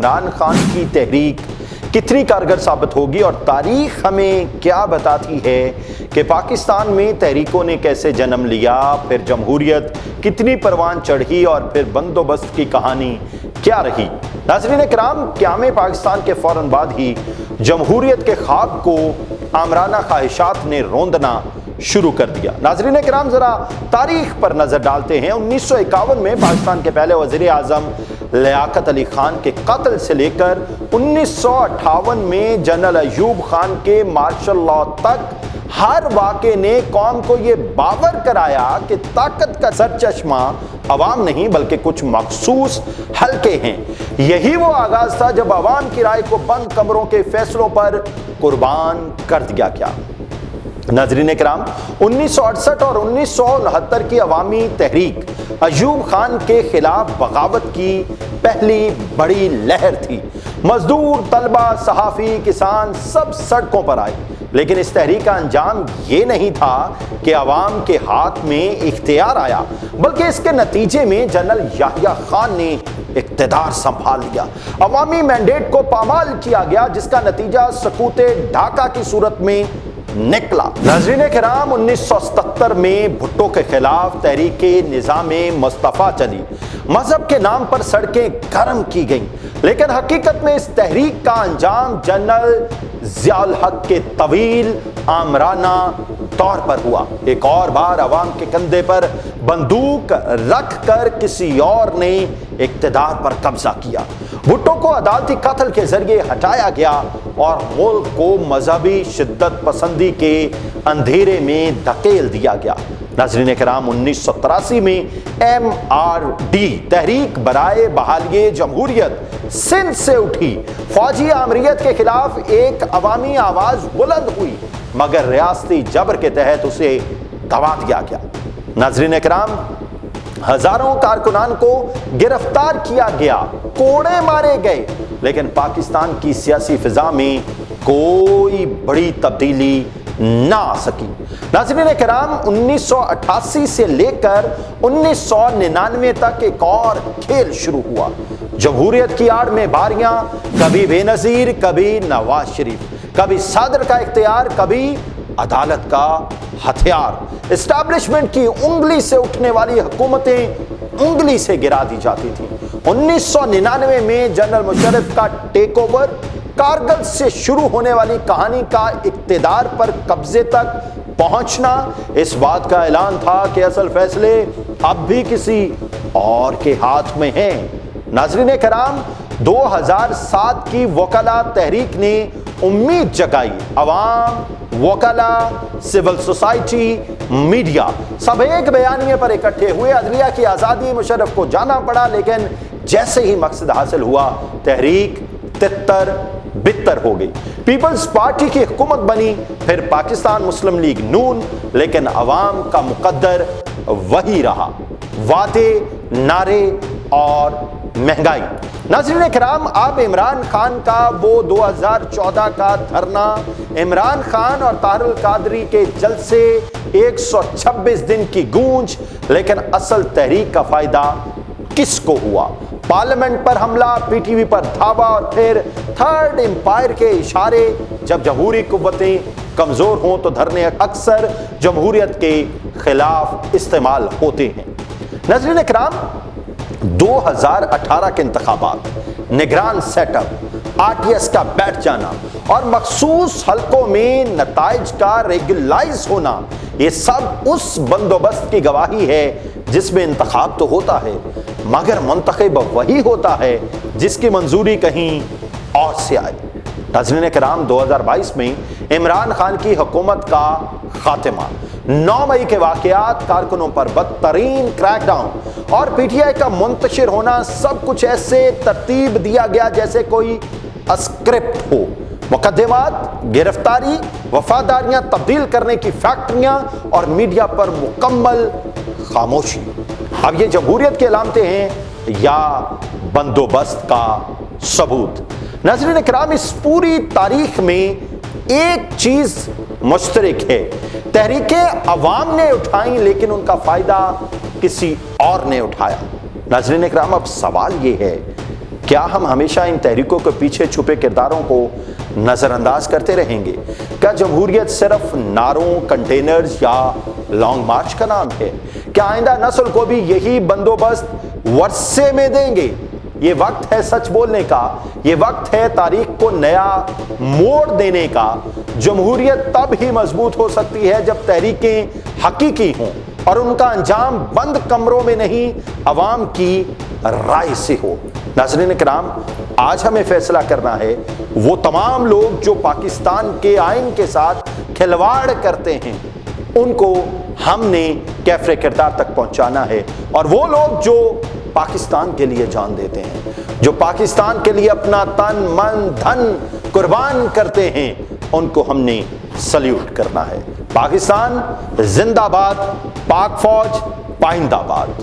عمران خان کی تحریک کتنی کارگر ثابت ہوگی اور تاریخ ہمیں کیا بتاتی ہے کہ پاکستان میں تحریکوں نے کیسے جنم لیا، پھر جمہوریت کتنی پروان چڑھی اور پھر بندوبست کی کہانی کیا رہی۔ ناظرین کرام، قیام پاکستان کے فوراً بعد ہی جمہوریت کے خواب کو آمرانہ خواہشات نے روندنا شروع کر دیا۔ ناظرین کرام، ذرا تاریخ پر نظر ڈالتے ہیں۔ 1951 میں پاکستان کے پہلے وزیر اعظم لیاقت علی خان کے قتل سے لے کر 1958 میں جنرل ایوب خان کے مارشل لاء تک ہر واقعے نے قوم کو یہ باور کرایا کہ طاقت کا سرچشمہ عوام نہیں بلکہ کچھ مخصوص حلقے ہیں۔ یہی وہ آغاز تھا جب عوام کی رائے کو بند کمروں کے فیصلوں پر قربان کر دیا گیا۔ ناظرین کرام، 1968 اور 1969 کی عوامی تحریک ایوب خان کے خلاف بغاوت کی پہلی بڑی لہر تھی۔ مزدور، طلبہ، صحافی، کسان سب سڑکوں پر آئے، لیکن اس تحریک کا انجام یہ نہیں تھا کہ عوام کے ہاتھ میں اختیار آیا، بلکہ اس کے نتیجے میں جنرل یحییٰ خان نے اقتدار سنبھال لیا۔ عوامی مینڈیٹ کو پامال کیا گیا، جس کا نتیجہ سقوط ڈھاکہ کی صورت میں نکلا۔ ناظرین کرام، 1977 میں بھٹو کے خلاف تحریک نظام مصطفیٰ چلی۔ مذہب کے نام پر سڑکیں گرم کی گئیں، لیکن حقیقت میں اس تحریک کا انجام جنرل ضیاء الحق کے طویل آمرانہ دور پر ہوا۔ ایک اور بار عوام کے کندھے پر بندوق رکھ کر کسی اور نے اقتدار پر قبضہ کیا۔ بھٹو کو عدالتی قتل کے ذریعے ہٹایا گیا اور ملک کو مذہبی شدت پسندی کے اندھیرے میں دھکیل دیا گیا۔ ناظرین کرام، 1983 میں MRD تحریک برائے بحالی جمہوریت سندھ سے اٹھی۔ فوجی آمریت کے خلاف ایک عوامی آواز بلند ہوئی، مگر ریاستی جبر کے تحت اسے دبا دیا گیا۔ ناظرین کرام، ہزاروں کارکنان کو گرفتار کیا گیا، کوڑے مارے گئے، لیکن پاکستان کی سیاسی فضا میں کوئی بڑی تبدیلی نہ آ سکی۔ ناظرین کرام، 1988 سے لے کر 1999 تک ایک اور کھیل شروع ہوا۔ جمہوریت کی آڑ میں باریاں، کبھی بے نظیر، کبھی نواز شریف، کبھی صدر کا اختیار، کبھی عدالت کا ہتھیار۔ اسٹیبلشمنٹ کی انگلی سے اٹھنے والی حکومتیں انگلی سے گرا دی جاتی تھیں۔ 1999 میں جنرل مشرف کا ٹیک اوور، کارگل سے شروع ہونے والی کہانی کا اقتدار پر قبضے تک پہنچنا، اس بات کا اعلان تھا کہ اصل فیصلے اب بھی کسی اور کے ہاتھ میں ہیں۔ ناظرین کرام، 2007 کی وکلا تحریک نے امید جگائی۔ عوام، وکلا، سول سوسائٹی، میڈیا سب ایک بیانیے پر اکٹھے ہوئے۔ عدلیہ کی آزادی، مشرف کو جانا پڑا، لیکن جیسے ہی مقصد حاصل ہوا تحریک تتر بتر ہو گئی۔ پیپلز پارٹی کی حکومت بنی، پھر پاکستان مسلم لیگ نون، لیکن عوام کا مقدر وہی رہا، وعدے، نعرے اور مہنگائی۔ ناظرین کرام، اب عمران خان کا وہ 2014 کا دھرنا، عمران خان اور طاہر القادری کے جلسے، 126 دن کی گونج، لیکن اصل تحریک کا فائدہ کس کو ہوا؟ پارلیمنٹ پر حملہ، پی ٹی وی پر دھاوا اور پھر تھرڈ امپائر کے اشارے۔ جب جمہوری قوتیں کمزور ہوں تو دھرنے اکثر جمہوریت کے خلاف استعمال ہوتے ہیں۔ ناظرین کرام، 2018 کے انتخابات، نگران سیٹ اپ، RTS کا بیٹھ جانا اور مخصوص حلقوں میں نتائج کا ریگولائز ہونا، یہ سب اس بندوبست کی گواہی ہے جس میں انتخاب تو ہوتا ہے مگر منتخب وہی ہوتا ہے جس کی منظوری کہیں اور سے آئے۔ ناظرین کرام، 2022 میں عمران خان کی حکومت کا خاتمہ، 9 مئی کے واقعات، کارکنوں پر بدترین کریک ڈاؤن اور PTI کا منتشر ہونا، سب کچھ ایسے ترتیب دیا گیا جیسے کوئی اسکرپٹ ہو۔ مقدمات، گرفتاری، وفاداریاں تبدیل کرنے کی فیکٹریاں اور میڈیا پر مکمل خاموشی۔ اب یہ جمہوریت کی علامتیں ہیں یا بندوبست کا ثبوت؟ ناظرین کرام، اس پوری تاریخ میں ایک چیز مشترک ہے، تحریکیں عوام نے اٹھائیں لیکن ان کا فائدہ کسی اور نے اٹھایا۔ ناظرین کرام، اب سوال یہ ہے کیا ہم ہمیشہ ان تحریکوں کے پیچھے چھپے کرداروں کو نظر انداز کرتے رہیں گے؟ کیا جمہوریت صرف نعروں، کنٹینرز یا لانگ مارچ کا نام ہے؟ کیا آئندہ نسل کو بھی یہی بندوبست ورثے میں دیں گے؟ یہ وقت ہے سچ بولنے کا، یہ وقت ہے تاریخ کو نیا موڑ دینے کا۔ جمہوریت تب ہی مضبوط ہو سکتی ہے جب تحریکیں حقیقی ہوں اور ان کا انجام بند کمروں میں نہیں، عوام کی رائے سے ہو۔ ناظرین کرام، آج ہمیں فیصلہ کرنا ہے وہ تمام لوگ جو پاکستان کے آئین کے ساتھ کھلواڑ کرتے ہیں، ان کو ہم نے کیفر کردار تک پہنچانا ہے، اور وہ لوگ جو پاکستان کے لیے جان دیتے ہیں، جو پاکستان کے لیے اپنا تن من دھن قربان کرتے ہیں، ان کو ہم نے سلیوٹ کرنا ہے۔ پاکستان زندہ باد، پاک فوج پائندہ باد۔